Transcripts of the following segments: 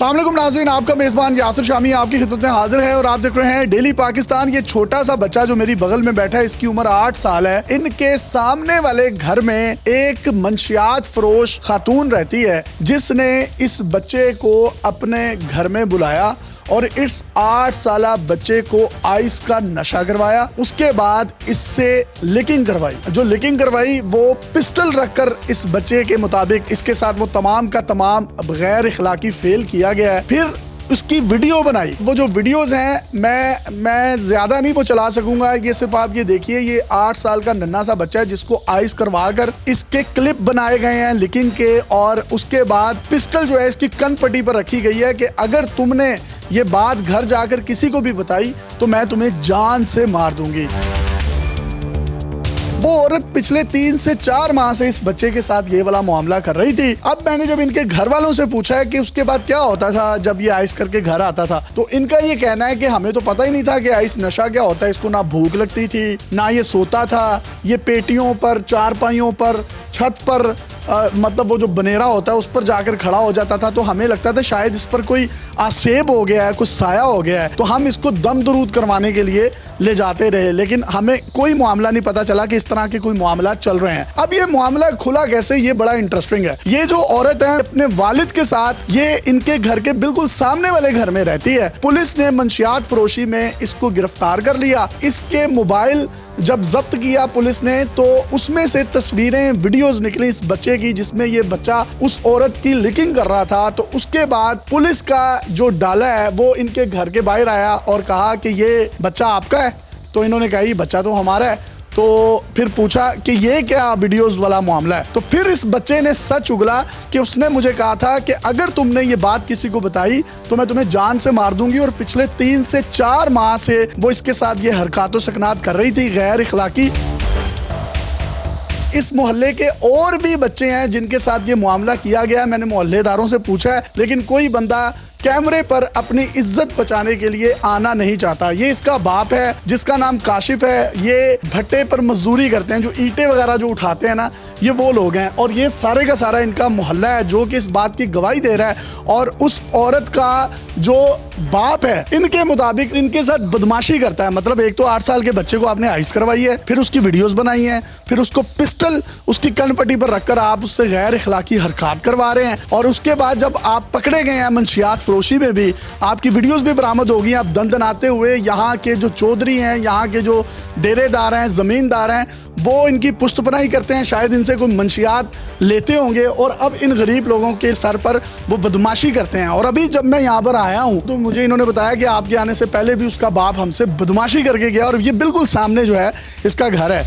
अस्सलाम वालेकुम नाज़रीन, आपका मेज़बान यासिर शामी आपकी खिदमत में हाजिर है और आप देख रहे हैं डेली पाकिस्तान। ये छोटा सा बच्चा जो मेरी बगल में बैठा है, इसकी उम्र 8 साल है। इनके सामने वाले घर में एक मंशियात फरोश खातून रहती है, जिसने इस बच्चे को अपने घर में बुलाया और इस 8 साला बच्चे को आइस का नशा करवाया। उसके बाद इससे लिकिंग करवाई। जो लिकिंग करवाई वो पिस्टल रखकर इस बच्चे के मुताबिक इसके साथ वो तमाम का तमाम गैर इखलाकी फेल किया गया है। फिर उसकी वीडियो बनाई। वो जो वीडियोस हैं मैं ज्यादा नहीं वो चला सकूंगा, ये सिर्फ आप ये देखिए। ये 8 साल का नन्हा सा बच्चा है जिसको आइस करवा कर इसके क्लिप बनाए गए हैं लिकिंग के, और उसके बाद पिस्टल जो है इसकी कन पट्टी पर रखी गई है कि अगर तुमने ये बात घर जाकर किसी को भी बताई तो मैं तुम्हें जान से मार दूंगी। वो औरत पिछले 3 से 4 माह से इस बच्चे के साथ ये वाला मामला कर रही थी। अब मैंने जब इनके घर वालों से पूछा है कि उसके बाद क्या होता था जब ये आइस करके घर आता था, तो इनका ये कहना है कि हमें तो पता ही नहीं था कि आइस नशा क्या होता है। इसको ना भूख लगती थी, ना ये सोता था। ये पेटियों पर, चारपाइयों पर, छत पर मतलब वो जो बनेरा होता है उस पर जाकर खड़ा हो जाता था। तो हमें लगता था शायद इस पर कोई आसेब हो गया है, कुछ साया हो गया है, तो हम इसको दम दरूद करवाने के लिए ले जाते रहे। लेकिन हमें कोई मामला नहीं पता चला कि इस तरह के कोई मामला चल रहे हैं। अब ये मामला खुला कैसे, ये बड़ा इंटरेस्टिंग है। ये जो औरत है अपने वालिद के साथ ये इनके घर के बिल्कुल सामने वाले घर में रहती है। पुलिस ने मंशियात फरोशी में इसको गिरफ्तार कर लिया। इसके मोबाइल जब जब्त किया पुलिस ने तो उसमें से तस्वीरें, वीडियोस निकली इस बच्चे की, जिसमें ये बच्चा उस औरत की लिकिंग कर रहा था। तो उसके बाद पुलिस का जो डाला है वो इनके घर के बाहर आया और कहा कि ये बच्चा आपका है। तो इन्होंने कहा ये बच्चा तो हमारा है। तो फिर पूछा कि ये क्या वीडियोस वाला मामला है। तो फिर इस बच्चे ने सच उगला कि उसने मुझे कहा था कि अगर तुमने ये बात किसी को बताई तो मैं तुम्हें जान से मार दूंगी। और पिछले 3 से 4 माह से वो इसके साथ ये हरकत व सकनात कर रही थी गैर इखलाकी। इस मोहल्ले के और भी बच्चे हैं जिनके साथ ये मामला किया गया। मैंने मोहल्लेदारों से पूछा है, लेकिन कोई बंदा कैमरे पर अपनी इज्जत बचाने के लिए आना नहीं चाहता। ये इसका बाप है जिसका नाम काशिफ है। ये भट्टे पर मजदूरी करते हैं, जो ईंटें वगैरह जो उठाते हैं ना, ये वो लोग हैं। और ये सारे का सारा इनका मोहल्ला है जो कि इस बात की गवाही दे रहा है। और उस औरत का जो बाप है इनके मुताबिक इनके साथ बदमाशी करता है। मतलब एक तो 8 साल के बच्चे को आपने आइस करवाई है, फिर उसकी वीडियोस बनाई है, फिर उसको पिस्टल उसकी कनपट्टी पर रखकर आप उससे गैर इखलाकी हरकत करवा रहे हैं। और उसके बाद जब आप पकड़े गए हैं मंशियात फरोशी में भी आपकी वीडियोस भी बरामद होगी। आप दंदनाते हुए यहाँ के जो चौधरी हैं, यहाँ के जो डेरेदार हैं, जमींदार हैं, वो इनकी पुश्तपनाही करते हैं। शायद इनसे कोई मंशियात लेते होंगे और अब इन गरीब लोगों के सर पर वो बदमाशी करते हैं। और अभी जब मैं यहाँ पर आया हूँ तो मुझे इन्होंने बताया कि आपके आने से पहले भी उसका बाप हमसे बदमाशी करके गया और ये बिल्कुल सामने जो है इसका घर है।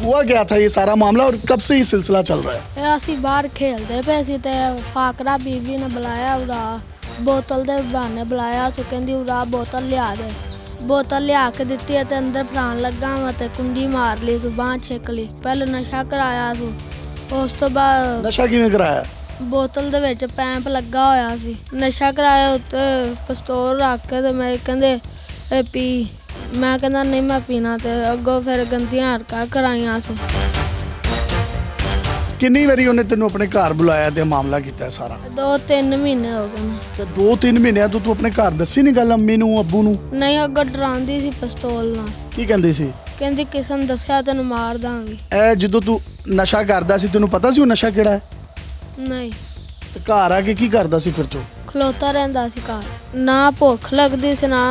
हुआ क्या था ये सारा मामला और कब से ये सिलसिला चल रहा है? ਅਸੀਂ ਬਾਹਰ ਖੇਲਦੇ ਪਏ ਸੀ ਤੇ ਫਾਕਰਾ ਬੀਬੀ ਨੇ ਬੁਲਾਇਆ, ਉਰਾ ਬੋਤਲ ਦੇ ਬਹਾਨੇ ਬੁਲਾਇਆ। ਤੂੰ ਕਹਿੰਦੀ ਉਰਾ ਬੋਤਲ ਲਿਆ ਦੇ। ਬੋਤਲ ਲਿਆ ਕੇ ਦਿੱਤੀ ਤੇ ਅੰਦਰ ਭਰਾਣ ਲੱਗਾ ਵਾ ਤੇ ਕੁੰਡੀ ਮਾਰ ਲਈ, ਬਾਂਹ ਛੇਕ ਲਈ। ਪਹਿਲਾਂ ਨਸ਼ਾ ਕਰਾਇਆ ਸੀ, ਉਸ ਤੋਂ ਬਾਅਦ ਨਸ਼ਾ ਕਿਵੇਂ ਕਰਾਇਆ? ਬੋਤਲ ਦੇ ਵਿੱਚ ਪੈਂਪ ਲੱਗਾ ਹੋਇਆ ਸੀ। ਨਸ਼ਾ ਕਰਾਇਆ ਉੱਤੇ ਪਿਸਤੌਲ ਰੱਖ ਕੇ ਤੇ ਮੈਂ ਕਹਿੰਦੇ ਇਹ ਪੀ। ਮੈਂ ਕਹਿੰਦਾ ਨਹੀਂ ਮੈਂ ਪੀਣਾ, ਤੇ ਅੱਗੋਂ ਫਿਰ ਗੰਦੀਆਂ ਹਰਕਤਾਂ ਕਰਾਈਆਂ ਸੀ। ਕਿੰਨੀ ਵਾਰੀ ਉਹਨੇ ਤੈਨੂੰ ਆਪਣੇ ਘਰ ਬੁਲਾਇਆ ਤੇ ਮਾਮਲਾ ਕੀਤਾ ਸਾਰਾ? 2-3 ਮਹੀਨੇ ਹੋ ਗਏ। ਤੇ 2-3 ਮਹੀਨਿਆਂ ਤੋਂ ਤੂੰ ਆਪਣੇ ਘਰ ਦੱਸੀ ਨਹੀਂ ਗੱਲ ਅੰਮੀ ਨੂੰ, ਅੱਬੂ ਨੂੰ? ਨਹੀਂ, ਅੱਗੋਂ ਡਰਾਉਂਦੀ ਸੀ ਪਿਸਤੌਲ ਨਾਲ। ਕੀ ਕਹਿੰਦੀ ਸੀ? ਕਹਿੰਦੀ ਕਿਸੇ ਨੂੰ ਦੱਸਿਆ ਤੈਨੂੰ ਮਾਰ ਦਾਂਗੀ। ਇਹ ਜਦੋਂ ਤੂੰ ਨਸ਼ਾ ਕਰਦਾ ਸੀ ਤੈਨੂੰ ਪਤਾ ਸੀ ਉਹ ਨਸ਼ਾ ਕਿਹੜਾ ਹੈ? ਨਹੀਂ। ਤੇ ਘਰ ਆ ਕੇ ਕੀ ਕਰਦਾ ਸੀ ਫਿਰ ਤੂੰ? ਖਲੋਤਾ ਰਹਿੰਦਾ ਸੀ ਘਰ, ਨਾ ਭੁੱਖ ਲੱਗਦੀ ਸੀ ਨਾ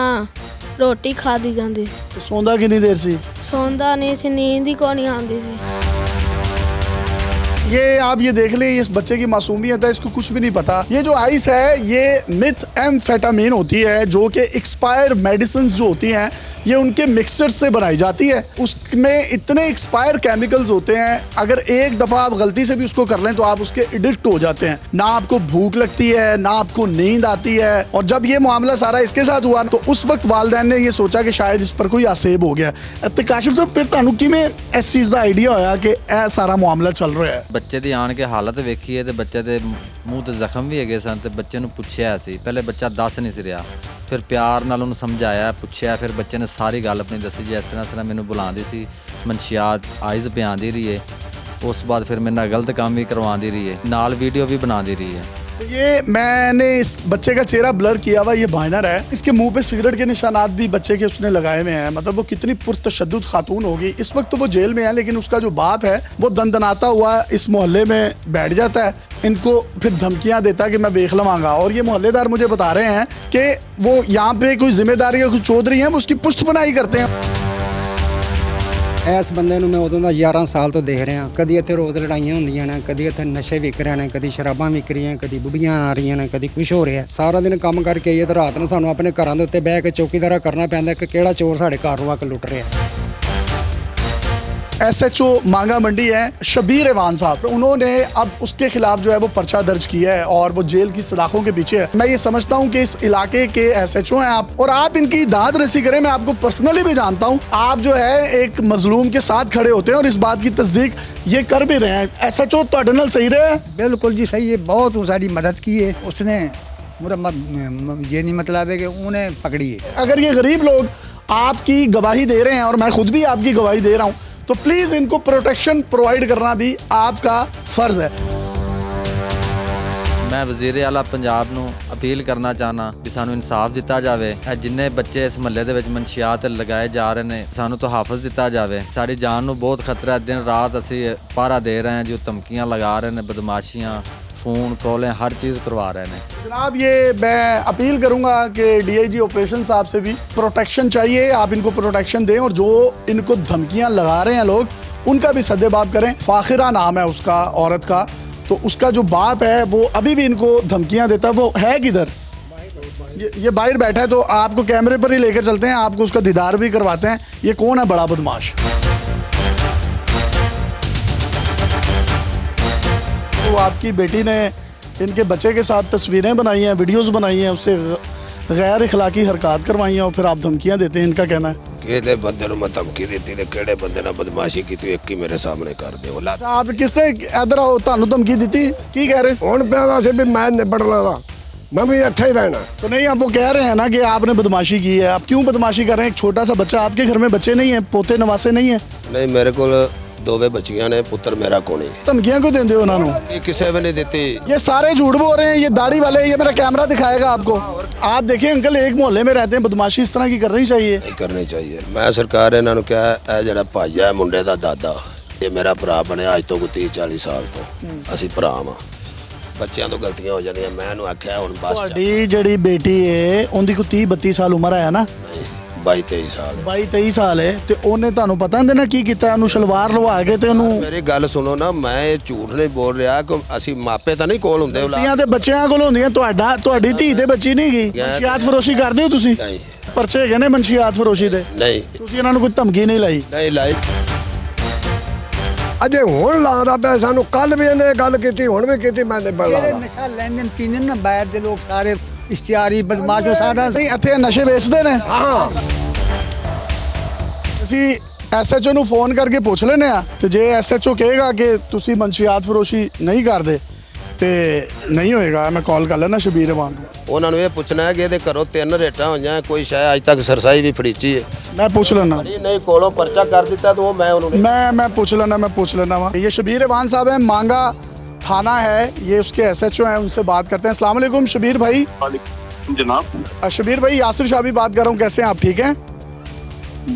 ਰੋਟੀ ਖਾਦੀ ਜਾਂਦੀ ਸੀ। ਤੇ ਸੌਂਦਾ ਕਿੰਨੀ देर ਸੀ? ਸੌਂਦਾ नहीं ਸੀ, नींद ही को नहीं आती थी। ये आप ये देख लें, इस बच्चे की मासूमियत है, इसको कुछ भी नहीं पता। ये जो आइस है ये मेथएम्फेटामिन होती है, जो कि एक्सपायर मेडिसिन जो होती हैं ये उनके मिक्सचर से बनाई जाती है। उसमें इतने एक्सपायर केमिकल्स होते हैं, अगर एक दफ़ा आप गलती से भी उसको कर लें तो आप उसके एडिक्ट हो जाते हैं। ना आपको भूख लगती है, ना आपको नींद आती है। और जब ये मामला सारा इसके साथ हुआ तो उस वक्त वालिदैन ने ये सोचा कि शायद इस पर कोई आसेब हो गया। तो काशिफ साहब फिर तुहानू किवें इस चीज़ का आइडिया होया कि यह सारा मामला चल रहा है? ਬੱਚੇ ਦੀ ਆਣ ਕੇ ਹਾਲਤ ਵੇਖੀਏ ਤੇ ਬੱਚੇ ਦੇ ਮੂੰਹ ਤੇ ਜ਼ਖਮ ਵੀ ਹੈਗੇ ਸਨ ਤੇ ਬੱਚੇ ਨੂੰ ਪੁੱਛਿਆ ਸੀ। ਪਹਿਲੇ ਬੱਚਾ ਦੱਸ ਨਹੀਂ ਸੀ ਰਿਹਾ, ਫਿਰ ਪਿਆਰ ਨਾਲ ਉਹਨੂੰ ਸਮਝਾਇਆ, ਪੁੱਛਿਆ, ਫਿਰ ਬੱਚੇ ਨੇ ਸਾਰੀ ਗੱਲ ਆਪਣੀ ਦੱਸੀ ਜੀ ਇਸ ਤਰ੍ਹਾਂ ਮੈਨੂੰ ਬੁਲਾਉਂਦੀ ਸੀ, ਮਨਸ਼ਿਆਤ ਆਈਜ਼ ਪਿਆਉਂਦੀ ਰਹੀ ਹੈ। ਉਸ ਤੋਂ ਬਾਅਦ ਫਿਰ ਮੇਰੇ ਨਾਲ ਗਲਤ ਕੰਮ ਵੀ ਕਰਵਾਉਂਦੀ ਰਹੀ ਹੈ, ਨਾਲ ਵੀਡੀਓ ਵੀ ਬਣਾਉਂਦੀ ਰਹੀ ਹੈ। तो ये मैंने इस बच्चे का चेहरा ब्लर किया हुआ ये माइनर है, इसके मुंह पे सिगरेट के निशानात भी बच्चे के उसने लगाए हुए हैं। मतलब वो कितनी पुरतशद्दुद खातून होगी। इस वक्त तो वो जेल में है, लेकिन उसका जो बाप है वो दंदनाता हुआ इस मोहल्ले में बैठ जाता है, इनको फिर धमकियां देता है कि मैं वेख लवांगा। और ये मोहल्लेदार मुझे बता रहे हैं कि वो यहाँ पे कोई जिम्मेदारी या कोई चौधरी है, वो उसकी पुष्ट बनाई करते हैं। ਇਸ ਬੰਦੇ ਨੂੰ ਮੈਂ ਉਦੋਂ ਦਾ 11 ਸਾਲ ਤੋਂ ਦੇਖ ਰਿਹਾ। ਕਦੀ ਇੱਥੇ ਰੋਜ਼ ਲੜਾਈਆਂ ਹੁੰਦੀਆਂ ਨੇ, ਕਦੀ ਇੱਥੇ ਨਸ਼ੇ ਵਿਕ ਰਹੇ ਨੇ, ਕਦੀ ਸ਼ਰਾਬਾਂ ਵਿਕ ਰਹੀਆਂ, ਕਦੀ ਬੁੱਢੀਆਂ ਆ ਰਹੀਆਂ ਨੇ, ਕਦੀ ਕੁਝ ਹੋ ਰਿਹਾ। ਸਾਰਾ ਦਿਨ ਕੰਮ ਕਰਕੇ ਆਈਏ ਤੇ ਰਾਤ ਨੂੰ ਸਾਨੂੰ ਆਪਣੇ ਘਰਾਂ ਦੇ ਉੱਤੇ ਬਹਿ ਕੇ ਚੌਕੀਦਾਰਾ ਕਰਨਾ ਪੈਂਦਾ ਕਿ ਕਿਹੜਾ ਚੋਰ ਸਾਡੇ ਘਰ ਨੂੰ ਆ ਕੇ ਲੁੱਟ ਰਿਹਾ। SHO मांगा मंडी है शबीर एवान साहब, उन्होंने अब उसके खिलाफ जो है वो पर्चा दर्ज किया है और वो जेल की सलाखों के पीछे है। मैं ये समझता हूँ कि इस इलाके के SHO हैं आप, और आप इनकी दाद रसी करें। मैं आपको पर्सनली भी जानता हूँ, आप जो है एक मजलूम के साथ खड़े होते हैं और इस बात की तस्दीक ये कर भी रहे हैं। SHO ਤੁਹਾਡੇ ਨਾਲ सही रहे? बिल्कुल जी सही है, बहुत सारी मदद की है उसने। ये नहीं मतलब है कि उन्हें पकड़ी है। अगर ये गरीब लोग आपकी गवाही दे रहे हैं और मैं खुद भी आपकी गवाही दे रहा हूँ, तो प्लीज इनको प्रोटेक्शन प्रोवाइड करना भी आपका फर्ज है। ਮੈਂ ਵਜ਼ੀਰ ਆਲਾ ਪੰਜਾਬ ਨੂੰ ਅਪੀਲ ਕਰਨਾ ਚਾਹਨਾ ਵੀ ਸਾਨੂੰ ਇਨਸਾਫ ਦਿੱਤਾ ਜਾਵੇ। ਇਹ ਜਿੰਨੇ ਬੱਚੇ ਇਸ ਮਹੱਲੇ ਦੇ ਵਿੱਚ ਮਨਸ਼ੀਆਤ ਲਗਾਏ ਜਾ ਰਹੇ ਨੇ, ਸਾਨੂੰ ਤਹਾਫੁਜ਼ ਦਿੱਤਾ ਜਾਵੇ। ਸਾਡੀ ਜਾਨ ਨੂੰ ਬਹੁਤ ਖਤਰਾ ਹੈ। ਦਿਨ ਰਾਤ ਅਸੀਂ ਪਾਰਾ ਦੇ ਰਹੇ ਹਾਂ, ਜੋ ਧਮਕੀਆਂ ਲਗਾ ਰਹੇ ਨੇ, ਬਦਮਾਸ਼ੀਆਂ, फ़ोन कॉलें, हर चीज़ करवा रहे हैं। जनाब ये मैं अपील करूंगा कि DIG ऑपरेशन साहब से भी प्रोटेक्शन चाहिए, आप इनको प्रोटेक्शन दें और जो इनको धमकियां लगा रहे हैं लोग, उनका भी सद्देबाब करें। फाखिरा नाम है उसका, औरत का, तो उसका जो बाप है वो अभी भी इनको धमकियां देता है। वो है किधर? ये बाहर बैठा है, तो आपको कैमरे पर ही लेकर चलते हैं, आपको उसका दीदार भी करवाते हैं। ये कौन है बड़ा बदमाश? तो आपकी बेटी ने इनके बच्चे के साथ तस्वीरें बनाई हैं, वीडियोस बनाई हैं, उससे गैर इखलाकी हरकत करवाई हैं और फिर आप धमकियां देते हैं। इनका कहना है ਕਿਹੜੇ ਬੰਦੇ ਨੂੰ ਮੈਂ ਧਮਕੀ ਦਿੱਤੀ ਤੇ ਕਿਹੜੇ ਬੰਦੇ ਨਾਲ ਬਦਮਾਸ਼ੀ ਕੀਤੀ, ਇੱਕ ਹੀ ਮੇਰੇ ਸਾਹਮਣੇ ਕਰ ਦਿਓ। आप किसने इधर आओ, ਤੁਹਾਨੂੰ धमकी दी थी? की कह रहे? ਹੁਣ ਪਿਆਦਾ ਸੀ ਵੀ ਮੈਂ ਨਿਬੜਨਾ ਦਾ, मैं भी ਇੱਥੇ ਹੀ रहना। तो नहीं, अब वो कह रहे हैं ना कि आपने बदमाशी की है। आप क्यों बदमाशी कर रहे हैं? एक छोटा सा बच्चा, आपके घर में बच्चे नहीं है, पोते नवासे नहीं है? ਨਹੀਂ ਮੇਰੇ ਕੋਲ ਦੋਵੇਂ ਬੱਚੀਆਂ ਨੇ, ਪੁੱਤਰ ਮੇਰਾ कोई नहीं। धमकियां क्यों देंदे हो उन्होंने? ਇਹ ਕਿਸੇ ਵੀ नहीं ਦਿੱਤੀ। ये सारे झूठ बोल रहे हैं, ये दाढ़ी वाले। ये मेरा कैमरा दिखाएगा आपको। आप देखिए अंकल, एक मोहल्ले में रहते हैं, बदमाशी इस तरह की करनी चाहिए। ਨਹੀਂ ਕਰਨੀ ਚਾਹੀਏ। ਮੈਂ ਸਰਕਾਰ ਇਹਨਾਂ ਨੂੰ ਕਿਹਾ ਇਹ ਜਿਹੜਾ ਭਾਈ ਹੈ ਮੁੰਡੇ ਦਾ ਦਾਦਾ, ਇਹ ਮੇਰਾ ਭਰਾ ਬਣਿਆ ਅੱਜ ਤੋਂ 30-40 ਸਾਲ ਤੋਂ, ਅਸੀਂ ਭਰਾ ਵਾਂ। ਬੱਚਿਆਂ ਤੋਂ ਗਲਤੀਆਂ ਹੋ ਜਾਂਦੀਆਂ। ਮੈਂ ਇਹਨੂੰ ਆਖਿਆ ਹੁਣ ਬਸ ਤੁਹਾਡੀ ਜਿਹੜੀ ਬੇਟੀ ਹੈ ਉਹਦੀ ਕੋਈ 30-32 ਸਾਲ ਉਮਰ ਹੈ ਨਾ? 22-23 ਸਾਲ ਹੈ। 22-23 ਸਾਲ ਹੈ ਤੇ ਉਹਨੇ ਤੁਹਾਨੂੰ ਪਤਾ ਹੁੰਦੇ ਨਾ ਕੀ ਕੀਤਾ? ਉਹਨੂੰ ਸ਼ਲਵਾਰ ਲਵਾ ਕੇ ਤੇ ਉਹਨੂੰ। ਮੇਰੀ ਗੱਲ ਸੁਣੋ ਨਾ, ਮੈਂ ਇਹ ਝੂਠ ਨਹੀਂ ਬੋਲ ਰਿਹਾ ਕਿ ਅਸੀਂ ਮਾਪੇ ਤਾਂ ਨਹੀਂ ਕੋਲ ਹੁੰਦੇ। ਧੀਆਂ ਤੇ ਬੱਚਿਆਂ ਕੋਲ ਹੁੰਦੀਆਂ, ਤੁਹਾਡੀ ਧੀ ਤੇ ਬੱਚੀ ਨਹੀਂ ਗਈ। ਮਨਸ਼ੀਆਤ ਫਰੋਸ਼ੀ ਕਰਦੇ ਹੋ ਤੁਸੀਂ? ਨਹੀਂ। ਪਰਚੇ ਹੈਗੇ ਨੇ ਮਨਸ਼ੀਆਤ ਫਰੋਸ਼ੀ ਦੇ? ਨਹੀਂ ਤੁਸੀਂ ਇਹਨਾਂ ਨੂੰ ਕੋਈ ਧਮਕੀ ਨਹੀਂ ਲਾਈ? ਨਹੀਂ ਲਾਈ। ਅਜੇ ਹੁਣ ਲਾਉਂਦਾ ਪਿਆ ਸਾਨੂੰ, ਕੱਲ ਵੀ ਇਹਨੇ ਗੱਲ ਕੀਤੀ, ਹੁਣ ਵੀ ਕੀਤੀ, ਮੈਂ ਨਿਬੜ ਲਾ। नशा लेन देन पीने ना बाहर के लोग सारे इश्तिहारी बदमाशो सारा ਨਹੀਂ, ਇੱਥੇ ਨਸ਼ੇ ਵੇਚਦੇ ਨੇ। ਹਾਂ ਅਸੀਂ SHO ਨੂੰ ਫੋਨ ਕਰਕੇ ਪੁੱਛ ਲੈਨੇ ਆ, ਤੇ ਜੇ SHO ਕਹੇਗਾ ਕਿ ਤੁਸੀਂ ਮਨਸ਼ੀਆਤ ਫਰੋਸ਼ੀ ਨਹੀਂ ਕਰਦੇ ਤੇ ਨਹੀਂ ਹੋਏਗਾ, ਮੈਂ ਕਾਲ ਕਰ ਲੈਣਾ ਸ਼ਬੀਰ ਰਵਾਨ ਨੂੰ। ਉਹਨਾਂ ਨੂੰ ਇਹ ਪੁੱਛਣਾ ਹੈ ਕਿ ਇਹਦੇ ਘਰੋਂ 3 ਰੇਟਾਂ ਹੋਈਆਂ, ਕੋਈ ਸ਼ਾਇਦ ਅੱਜ ਤੱਕ ਸਰਸਾਈ ਵੀ ਫੜੀਚੀ ਹੈ। ਮੈਂ ਪੁੱਛ ਲੈਣਾ। नहीं कोलों पर्चा कर देता तो वो मैं उन्होंने मैं पूछ लेना वहाँ। ये शबीर रवान साहब हैं, मांगा थाना है, ये उसके SHO हैं, उनसे बात करते हैं। अस्सलाम वालेकुम शबीर भाई। जनाब शबीर भाई, यासिर शाह भी बात कर रहा हूँ, कैसे हैं आप? ठीक हैं?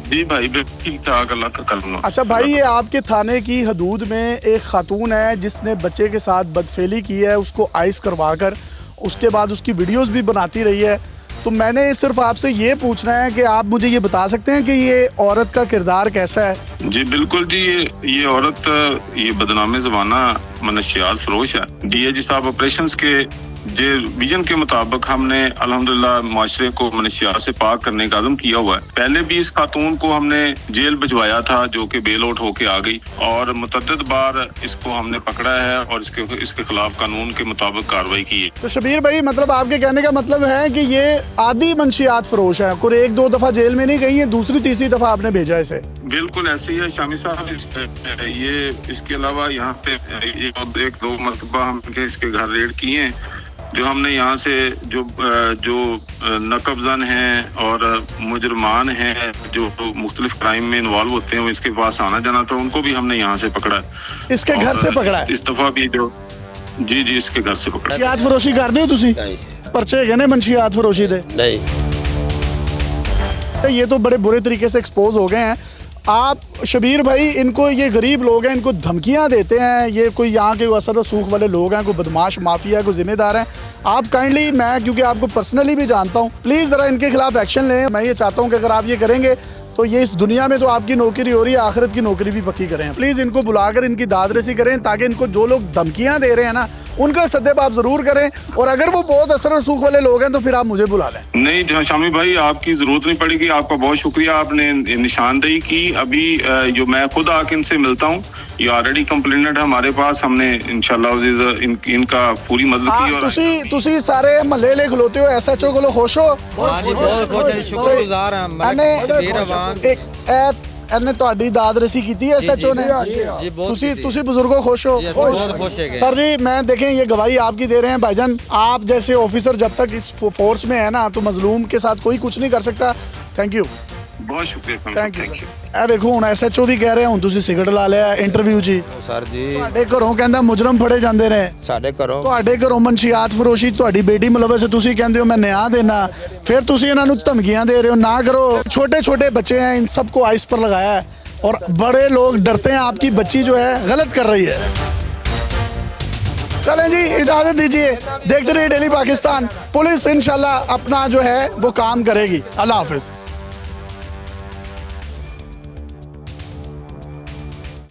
जी भाई ठीक ठाक, अल्लाह का करम। अच्छा भाई, ये आपके थाने की हदूद में एक खातून है जिसने बच्चे के साथ बदफेली की है, उसको आइस करवा कर, उसके बाद उसकी वीडियोस भी बनाती रही है। तो मैंने सिर्फ आपसे ये पूछना है कि आप मुझे ये बता सकते हैं कि ये औरत का किरदार कैसा है? जी बिल्कुल जी, ये औरत ये बदनाम ज़माना मनशियात फरोश है। DIG साहब ऑपरेशंस के जे विजन के मुताबिक हमने अल्हम्दुलिल्लाह माशरे को मनशियात से पाक करने का अज़म किया हुआ है। पहले भी इस खातून को हमने जेल भिजवाया था, जो कि बेल आउट होके आ गई, और मुतअद्दिद बार इसको हमने पकड़ा है और इसके खिलाफ कानून के मुताबिक कार्रवाई की है। तो शबीर भाई, मतलब आपके कहने का मतलब है कि ये आदि मंशियात फरोश है, कोई 1-2 दफा जेल में नहीं गई है, दूसरी तीसरी दफा आपने भेजा इसे? बिल्कुल ऐसे ही है शामी साहब। ये इसके अलावा यहाँ पे 1-2 मरतबा हमने इसके घर रेड किए हैं, जो हमने यहाँ से जो नकबजन हैं और मुजरमान हैं जो मुख्तलिफ क्राइम में इन्वॉल्व होते हैं, वो इसके पास आना जाना था, उनको भी हमने यहाँ से पकड़ा है। इसके घर से पकड़ा है? इस दफा भी जो जी जी इसके घर से पकड़ा। ਮਨਸ਼ੀਆਤ ਫਰੋਸ਼ੀ ਕਰਦੇ ਹੋ ਤੁਸੀਂ? नहीं ਪਰਚੇ ਹੈਗੇ ਨੇ ਮਨਸ਼ੀਆਤ ਫਰੋਸ਼ੀ ਦੇ? नहीं ये तो बड़े बुरे तरीके से एक्सपोज हो गए हैं। आप शबीर भाई, इनको ये गरीब लोग हैं, इनको धमकियां देते हैं, ये कोई यहाँ के असर रसूख वाले लोग हैं, कोई बदमाश माफिया है, कोई जिम्मेदार हैं। आप काइंडली, मैं क्योंकि आपको पर्सनली भी जानता हूँ, प्लीज़ ज़रा इनके खिलाफ एक्शन लें। मैं ये चाहता हूँ कि अगर आप ये करेंगे तो ये इस दुनिया में तो आपकी नौकरी हो रही है, आखिरत की नौकरी भी पक्की करें। प्लीज़ इनको बुलाकर इनकी दादरसी करें, ताकि इनको जो लोग धमकियां दे रहे हैं ना, उनका सद्देब आप ज़रूर करें। और अगर वो बहुत असर रसूख वाले लोग हैं तो फिर आप मुझे बुला लें। नहीं जहाँ शामी भाई आपकी जरूरत नहीं पड़ेगी, आपका बहुत शुक्रिया, आपने निशानदेही की। अभी जो मैं खुद आके इनसे मिलता हूँ, ये ऑलरेडी कंप्लेनेंट है हमारे पास, हमने इंशाल्लाह इनका पूरी मदद की। और ਤੁਸੀਂ ਸਾਰੇ ਮਹੱਲੇ ਲਈ ਖਲੋਤੇ ਹੋ, ਐਸਐਚਓ ਕੋਲੋਂ ਖੁਸ਼ ਹੋ? ਹਾਂਜੀ ਬਹੁਤ ਖੁਸ਼ ਹਾਂ, ਸ਼ੁਕਰਗੁਜ਼ਾਰ ਹਾਂ। ਮੈਂ ਸ਼ਬੀਰ ਅਵਾਨ ਇਹਨੇ ਤੁਹਾਡੀ ਦਾਦਰਸੀ ਕੀਤੀ ਹੈ ਐਸਐਚਓ ने? जी बहुत ਤੁਸੀਂ ਬਜ਼ੁਰਗੋ खुश हो? जी, ਅਸੀਂ बहुत खुश है। सर जी मैं देखें ये गवाही आपकी दे रहे हैं भाईजान, आप जैसे ऑफिसर जब तक इस फोर्स में है ना तो मजलूम के साथ कोई कुछ नहीं कर सकता। थैंक यू, बहुत शुक्रिया, ਥੈਂਕ ਯੂ। ਇਹ ਵੇਖੋ ਹੁਣ ਐਸਐਚਓ ਵੀ ਕਹਿ ਰਹੇ ਹੁਣ ਤੁਸੀਂ ਸਿਗਰਟ ਲਾ ਲਿਆ ਇੰਟਰਵਿਊ 'ਚ ਹੀ। सर जी ਤੁਹਾਡੇ ਘਰੋਂ ਕਹਿੰਦਾ ਮੁਜਰਮ ਫੜੇ ਜਾਂਦੇ ਨੇ, साढ़े घरों ਤੁਹਾਡੇ ਘਰੋਂ ਮਨਸ਼ੀਆਤ ਫਰੋਸ਼ੀ, ਤੁਹਾਡੀ ਬੇਟੀ ਮੁਲਵਸ ਹੈ, ਤੁਸੀਂ ਕਹਿੰਦੇ ਹੋ मैं ਨਿਆਂ देना, फिर ਤੁਸੀਂ ਇਹਨਾਂ ਨੂੰ ਧਮਕੀਆਂ ਦੇ ਰਹੇ ਹੋ। ना करो, छोटे छोटे बच्चे हैं, इन सबको आइस पर लगाया है और बड़े लोग डरते हैं आपकी बच्ची जो है गलत कर रही है। चलें जी, इजाजत दीजिए, देखते रहिए डेली पाकिस्तान। पुलिस इंशाल्लाह अपना जो है वो काम करेगी। अल्लाह हाफिज।